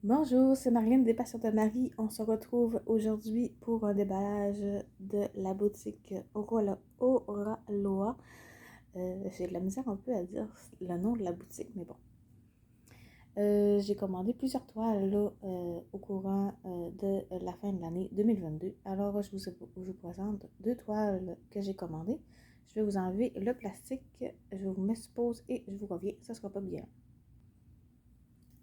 Bonjour, c'est Marlène des Passions de Marie. On se retrouve aujourd'hui pour un déballage de la boutique Oraloa. J'ai de la misère un peu à dire le nom de la boutique, mais bon. J'ai commandé plusieurs toiles là, au courant de la fin de l'année 2022. Alors, je vous présente deux toiles que j'ai commandées. Je vais vous enlever le plastique, je vous mets sur pause et je vous reviens. Ça sera pas bien.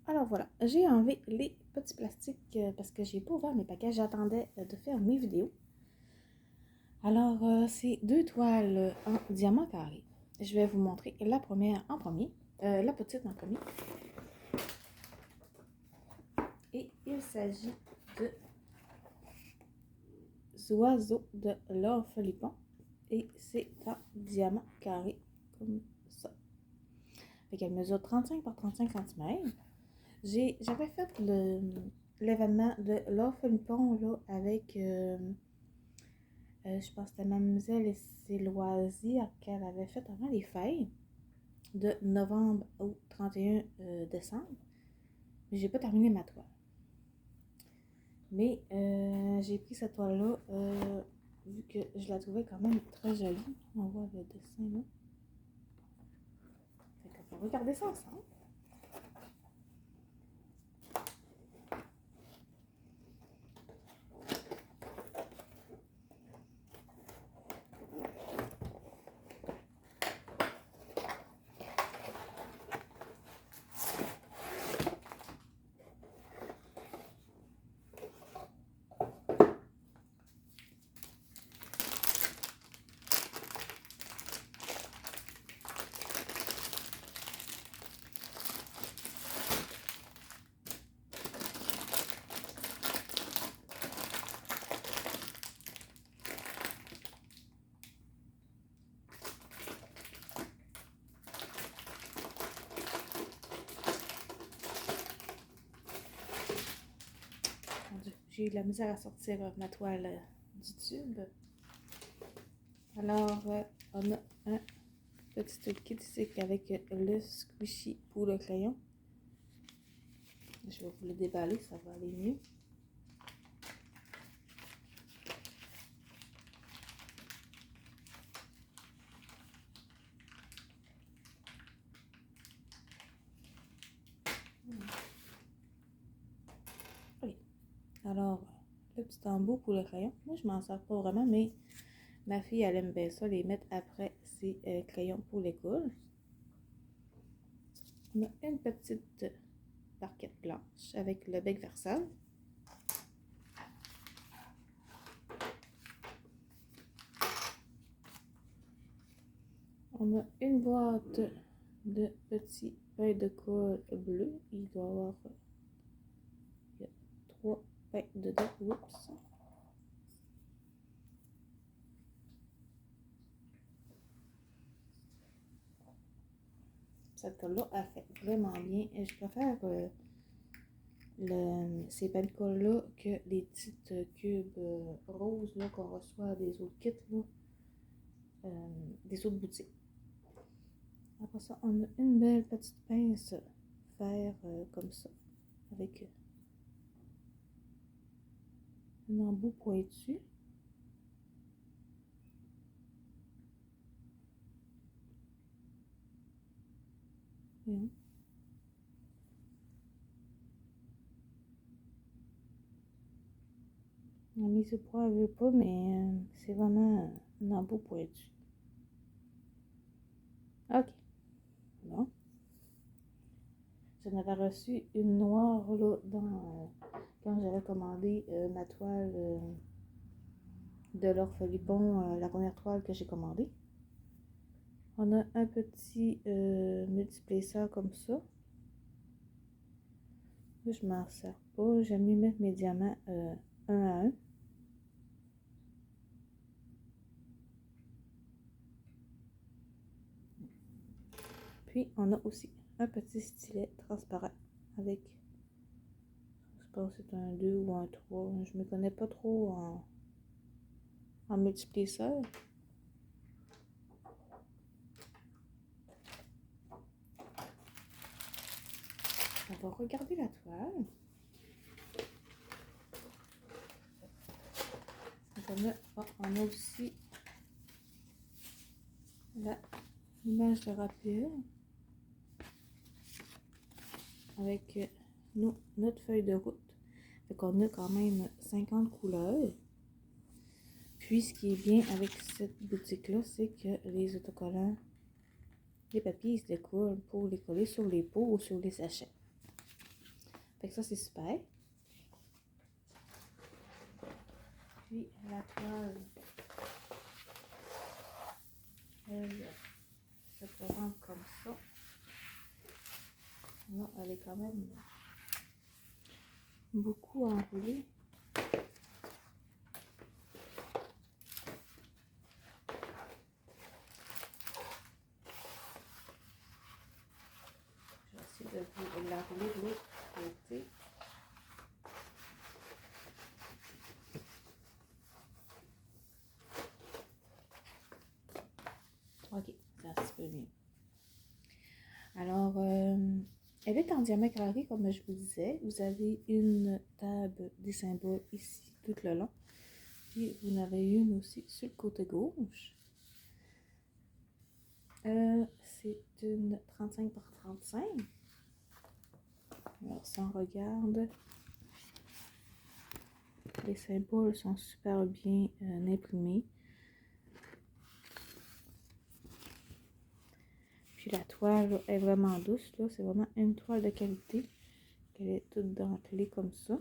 Alors voilà, j'ai enlevé les petits plastiques parce que j'ai pas ouvert mes paquets. J'attendais de faire mes vidéos. Alors, c'est deux toiles en diamant carré. Je vais vous montrer la première en premier, la petite en premier. Et il s'agit de oiseaux de l'orphelipon. Et c'est en diamant carré comme ça. Fait qu'elle mesure 35 par 35 cm. J'avais fait l'événement de l'orphelipon là avec, je pense que c'était Mademoiselle et ses loisirs qu'elle avait fait avant les fêtes de novembre au 31 décembre. Mais j'ai pas terminé ma toile. Mais j'ai pris cette toile-là vu que je la trouvais quand même très jolie. On voit le dessin là. Fait qu'on va regarder ça ensemble. J'ai eu de la misère à sortir ma toile du tube. Alors, on a un petit kit ici avec le squishy pour le crayon. Je vais vous le déballer, ça va aller mieux. Oui. Alors, le petit embout pour le crayon. Moi, je m'en sers pas vraiment, mais ma fille, elle aime bien ça, les mettre après ses crayons pour l'école. On a une petite barquette blanche avec le bec versal. On a une boîte de petits pains de colle bleu. Il doit y avoir 3 pains dedans. Oups. Cette colle-là, elle fait vraiment bien. Et je préfère ces pains de colle-là que les petites cubes roses qu'on reçoit des autres kits, là, des autres boutiques. Après ça, on a une belle petite pince fer comme ça, avec un embout pointu. Hein. La mise au point, elle veut pas, mais c'est vraiment un embout pointu. Ok. Bon. J'en avais reçu une noire là, quand j'avais commandé ma toile de l'orphelipon, la première toile que j'ai commandée. On a un petit multiplaceur comme ça. Là, je m'en sers pas. J'aime mieux mettre mes diamants un à un. Puis, on a aussi un petit stylet transparent avec, je pense que c'est un 2 ou un 3. Je me connais pas trop en multiplaceur. On va regarder la toile. On a aussi l'image de rappel avec notre feuille de route. Fait qu'on a quand même 50 couleurs. Puis, ce qui est bien avec cette boutique-là, c'est que les autocollants, les papiers, ils se décollent pour les coller sur les pots ou sur les sachets. Fait que ça, c'est super. Puis, la toile, elle se présente comme ça. Là, elle est quand même beaucoup enroulée. Je vais essayer de vous l'enrouler de l'autre côté. Ok, c'est un petit peu mieux. Alors, elle est en diamètre carré, comme je vous disais. Vous avez une table des symboles ici, tout le long. Puis, vous en avez une aussi sur le côté gauche. C'est une 35 par 35. Alors, si on regarde, les symboles sont super bien imprimés. Puis la toile est vraiment douce, là. C'est vraiment une toile de qualité. Elle est toute dentelée comme ça.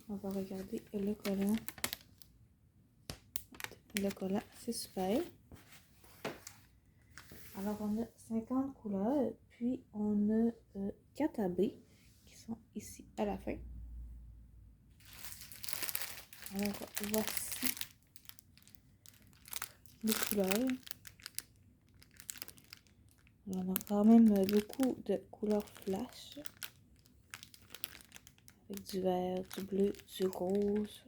On va regarder le collant. Le collant, c'est super. Alors, on a 50 couleurs, puis on a 4 AB qui sont ici à la fin. Alors, voici les couleurs. On a quand même beaucoup de couleurs flash. Avec du vert, du bleu, du rose.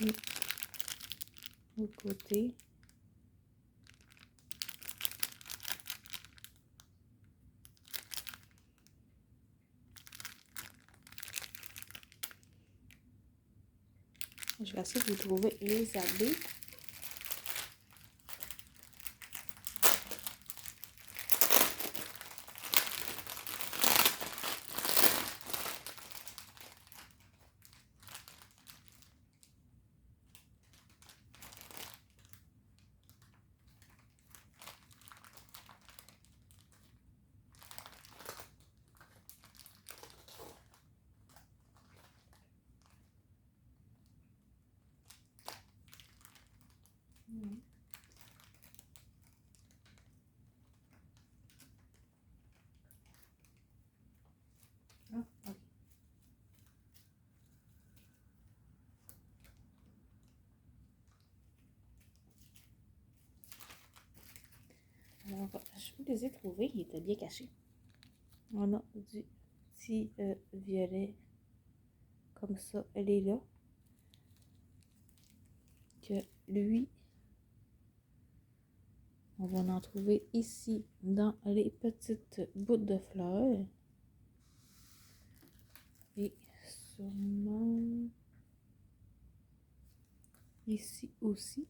Et de l'autre côté. Je vais essayer de vous trouver les AB. Ah, ok. Alors, je vous les ai trouvés, ils étaient bien cachés. On a du petit violet comme ça, elle est là. Que lui, on va en trouver ici dans les petites bouts de fleurs. Et sûrement ici aussi.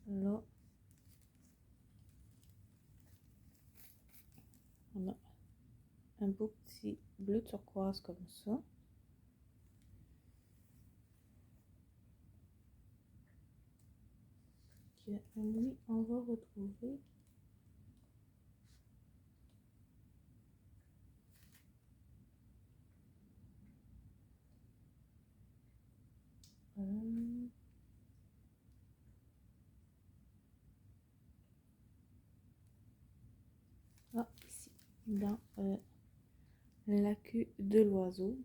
Là, on a un beau petit bleu turquoise comme ça. Que lui, on va retrouver ici, dans la queue de l'oiseau.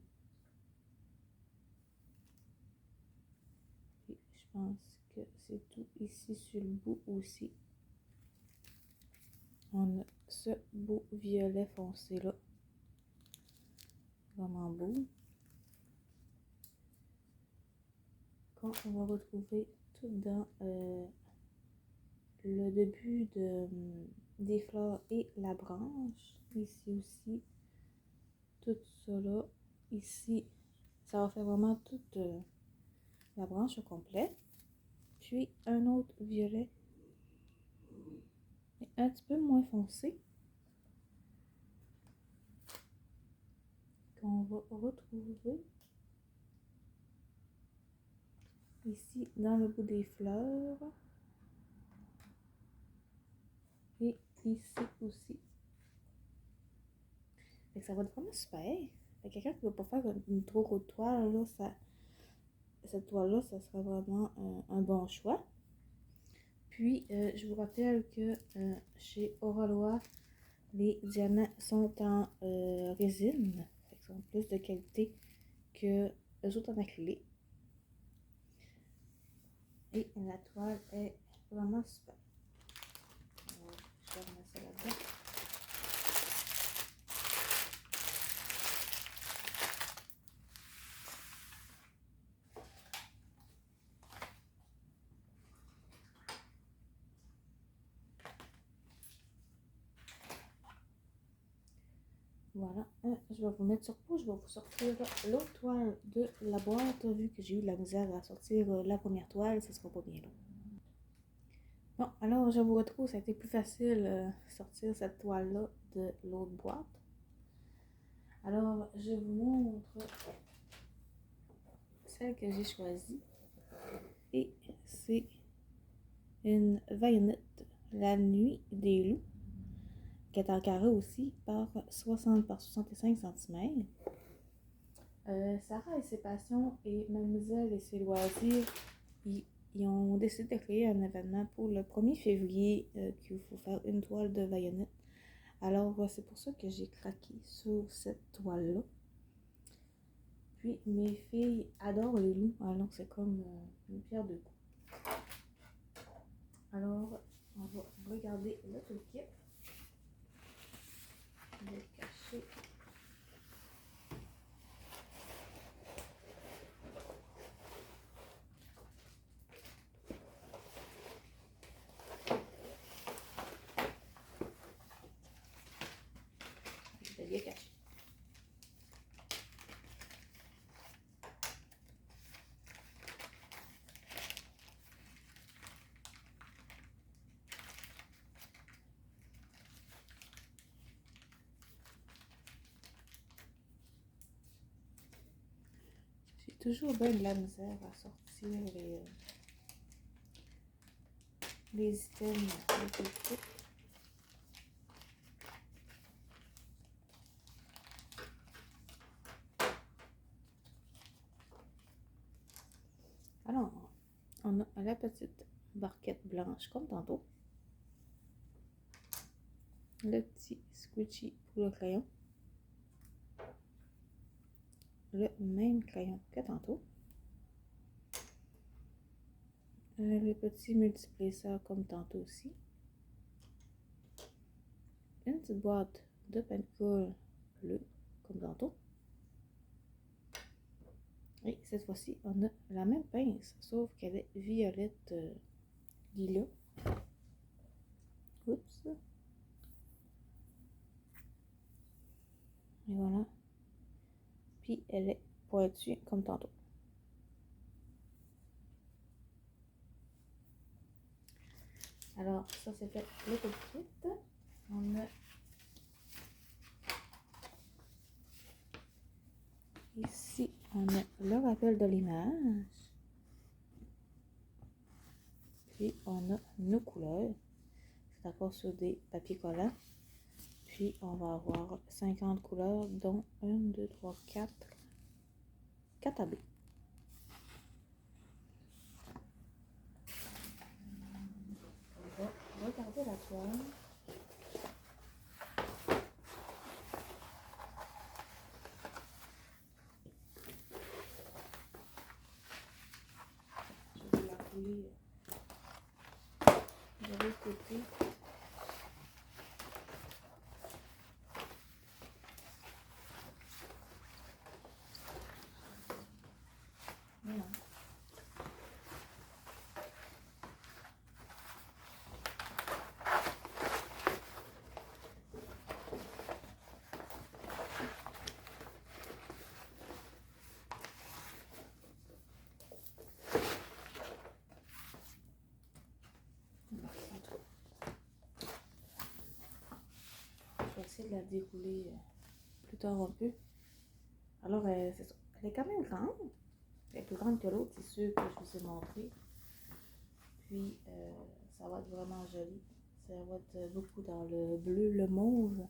Et je pense que c'est tout ici sur le bout aussi. On a ce beau violet foncé là. Vraiment beau. Quand on va retrouver tout dans le début des fleurs et la branche. Ici aussi, tout ça là. Ici, ça va faire vraiment toute la branche au complet. Puis un autre violet, un petit peu moins foncé, qu'on va retrouver ici dans le bout des fleurs. Et ici aussi. Fait que ça va être vraiment super. Fait que quelqu'un qui ne veut pas faire une trop grosse toile, là, cette toile-là, ça sera vraiment un bon choix. Puis, je vous rappelle que chez Auralois, les diamants sont en résine. Fait qu'ils sont plus de qualité que les autres en acrylique. Et la toile est vraiment super. Alors, je vais remettre ça là-dedans. Voilà, je vais vous mettre sur pause, je vais vous sortir l'autre toile de la boîte, vu que j'ai eu de la misère à sortir la première toile, ça sera pas bien long. Bon, alors je vous retrouve, ça a été plus facile sortir cette toile-là de l'autre boîte. Alors, je vous montre celle que j'ai choisie. Et c'est une Vaillonnette, la nuit des loups, qui est en carré aussi par 60 par 65 cm. Sarah et ses passions et Mademoiselle et ses loisirs, ils ont décidé de créer un événement pour le 1er février qu'il faut faire une toile de Vaillonnette. Alors, c'est pour ça que j'ai craqué sur cette toile-là. Puis, mes filles adorent les loups, alors c'est comme une pierre deux coups. Alors, on va regarder notre kit. Je vais cacher. Je vais bien cacher. J'ai toujours bien de la misère à sortir les items de kit. Alors, on a la petite barquette blanche comme tantôt. Le petit squishy pour le crayon. Le même crayon que tantôt. Le petit multiplaceur comme tantôt aussi. Une petite boîte de peinture bleue comme tantôt. Et cette fois-ci, on a la même pince, sauf qu'elle est violette lilas. Oups. Et voilà. Puis elle est pointue comme tantôt. Alors, ça c'était le petit kit. On a ici, on a le rappel de l'image. Puis on a nos couleurs. C'est encore sur des papiers collants. Puis on va avoir 50 couleurs, dont 1, 2, 3, 4 tablés. On va regarder la toile. Je vais la rouler de l'autre côté. Voilà. essayer de la dérouler plus tard un peu. Alors, c'est ça. Elle est quand même grande. Elle est plus grande que l'autre, c'est sûr que je vous ai montré. Puis, ça va être vraiment joli. Ça va être beaucoup dans le bleu, le mauve.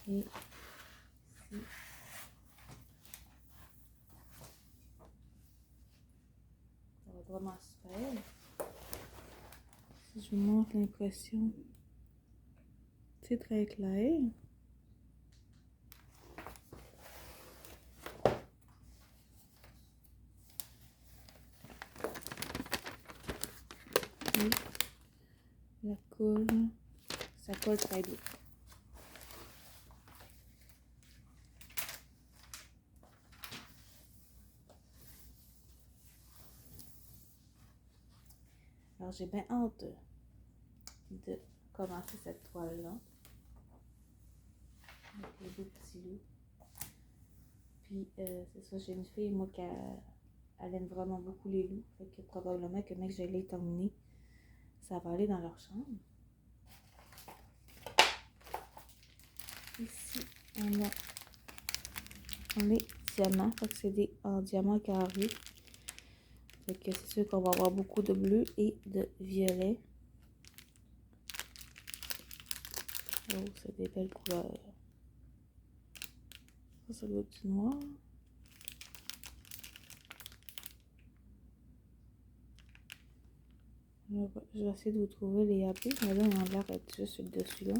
Et ici, ça va être vraiment super. Si je vous montre l'impression, c'est très clair. Et la colle, ça colle très bien. Alors, j'ai bien hâte de commencer cette toile-là. Avec les deux petits loups. Puis, c'est ça, j'ai une fille, moi, qui elle aime vraiment beaucoup les loups. Fait que probablement que même que je l'ai terminé, ça va aller dans leur chambre. Ici, on a les diamants. Fait que c'est en diamant carré. Fait que c'est sûr qu'on va avoir beaucoup de bleu et de violet. Oh, c'est des belles couleurs. Ça doit être du noir. Alors, je vais essayer de vous trouver les AB, mais là, on a l'air d'être juste sur le dessus là.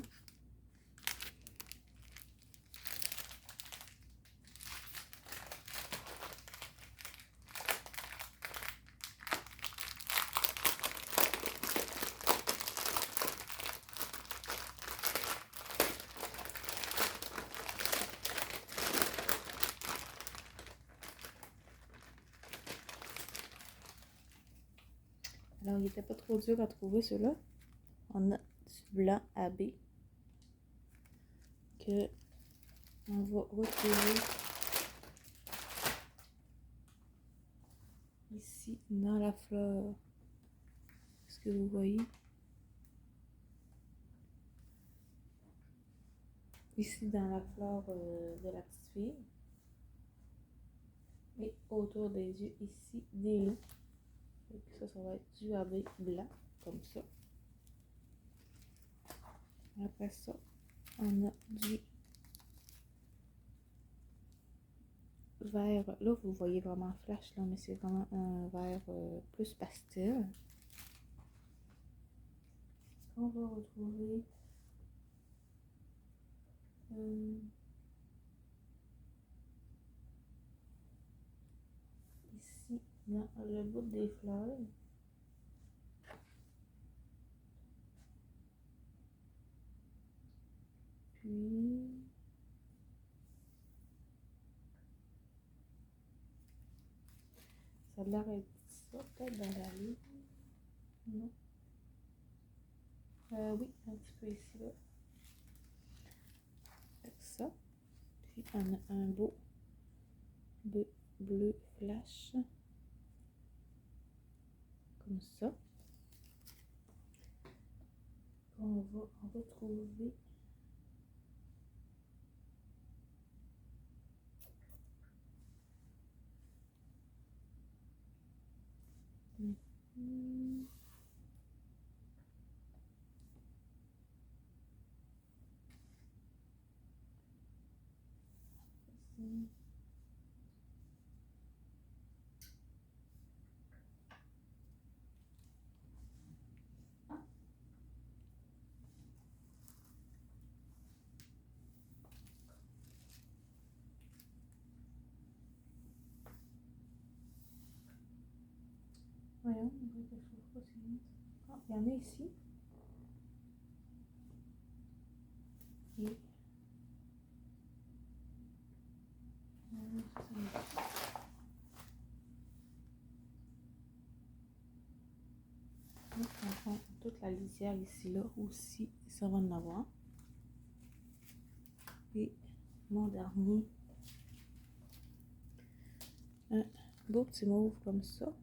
Alors, il n'était pas trop dur à trouver ceux-là. On a du blanc AB que on va retrouver ici dans la fleur. Est-ce que vous voyez? Ici dans la fleur de la petite fille. Et autour des yeux, ici, des loups. Ça va être du AB blanc, comme ça. Après ça, on a du vert. Là, vous voyez vraiment flash, là, mais c'est vraiment un vert plus pastel. On va retrouver ici, dans le bout des fleurs. Puis, ça a l'air d'être ça, peut-être dans la ligne. Non. Oui, un petit peu ici, là. Avec ça. Puis, on a un beau bleu flash. Comme ça. On va retrouver voyons, on dirait que je trouve pas c'est où. Ah, il y en a ici. Et enfin, toute la lisière ici, là aussi, ça va en avoir. Et mon dernier, un beau petit mauve comme ça.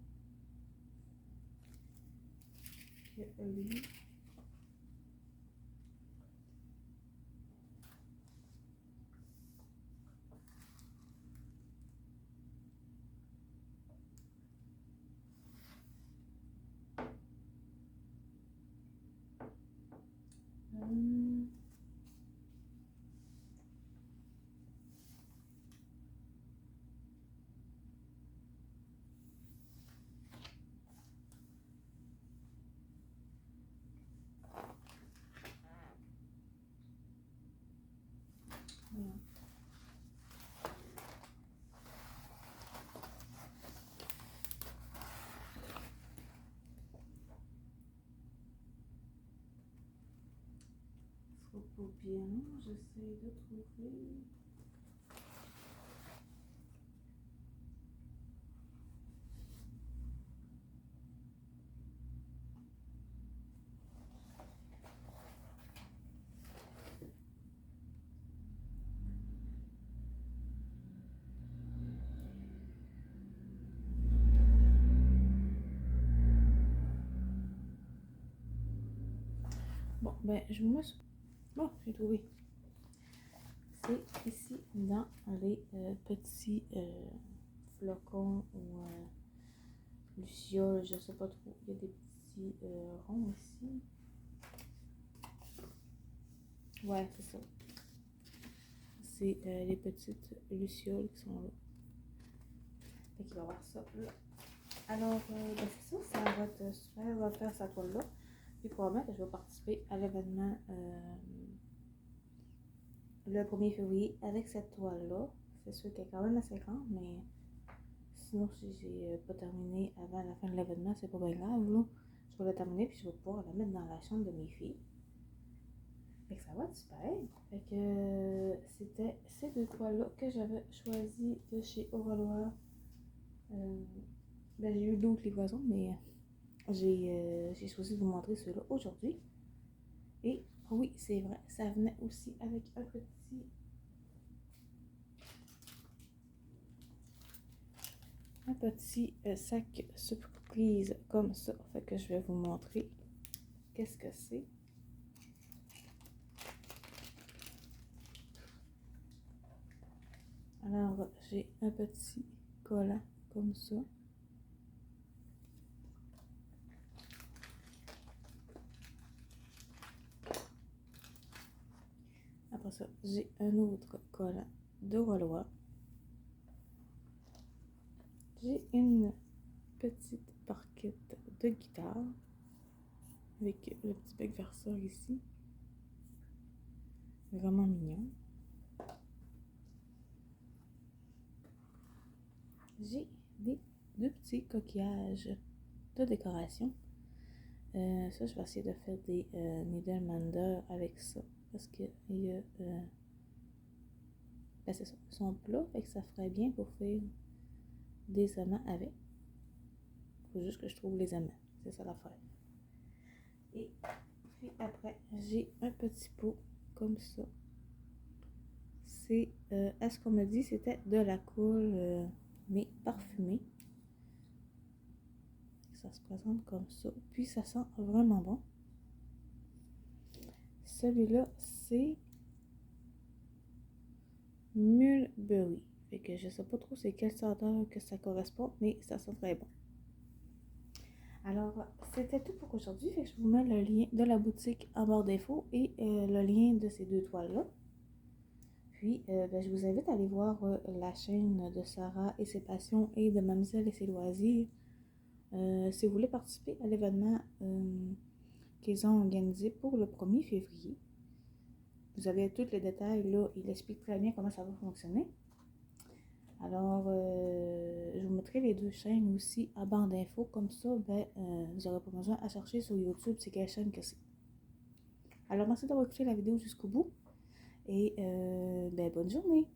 Puis lui, trouve pas bien. J'essaie de trouver. Bon, ben, je me suis... Bon, j'ai trouvé. C'est ici dans les petits flocons ou lucioles, je sais pas trop. Il y a des petits ronds ici. Ouais, c'est ça. C'est les petites lucioles qui sont là. Fait qu'il va y avoir ça là. Alors, ben c'est ça, ça va être super. On va faire sa toile là. Puis probablement que je vais participer à l'événement le 1er février avec cette toile-là. C'est sûr qu'elle est quand même assez grande, mais sinon, si j'ai pas terminé avant la fin de l'événement, c'est pas bien grave, là. Je vais la terminer, puis je vais pouvoir la mettre dans la chambre de mes filles. Fait que ça va être super. Fait que c'était ces deux toiles-là que j'avais choisies de chez Auralois. Ben, j'ai eu d'autres livraisons, mais j'ai choisi de vous montrer ceux-là aujourd'hui. Et oui, c'est vrai, ça venait aussi avec un petit sac surprise comme ça. Fait que je vais vous montrer qu'est-ce que c'est. Alors, j'ai un petit collant comme ça. Après ça, j'ai un autre collant de Rollois. J'ai une petite barquette de guitare avec le petit bec verseur ici. Vraiment mignon. J'ai deux petits coquillages de décoration. Ça, je vais essayer de faire des Niedermander avec ça. Parce que il y a. Ben c'est ça. Ils sont plats, fait que ça ferait bien pour faire des amants avec. Faut juste que je trouve les amants. C'est ça l'affaire. Et puis après, j'ai un petit pot comme ça. C'est, à ce qu'on me dit, c'était de la colle, mais parfumée. Ça se présente comme ça. Puis ça sent vraiment bon. Celui-là, c'est Mulberry. Fait que je sais pas trop c'est quelle senteur que ça correspond, mais ça sent très bon. Alors, c'était tout pour aujourd'hui. Fait que je vous mets le lien de la boutique en barre d'infos et le lien de ces deux toiles-là. Puis, ben, je vous invite à aller voir la chaîne de Sarah et ses passions et de Mademoiselle et ses loisirs. Si vous voulez participer à l'événement qu'ils ont organisé pour le 1er février, vous avez tous les détails là. Il explique très bien comment ça va fonctionner. Alors, je vous mettrai les deux chaînes aussi à barre d'infos. Comme ça, ben, vous n'aurez pas besoin à chercher sur YouTube c'est quelle chaîne que c'est. Alors, merci d'avoir écouté la vidéo jusqu'au bout. Et ben, bonne journée!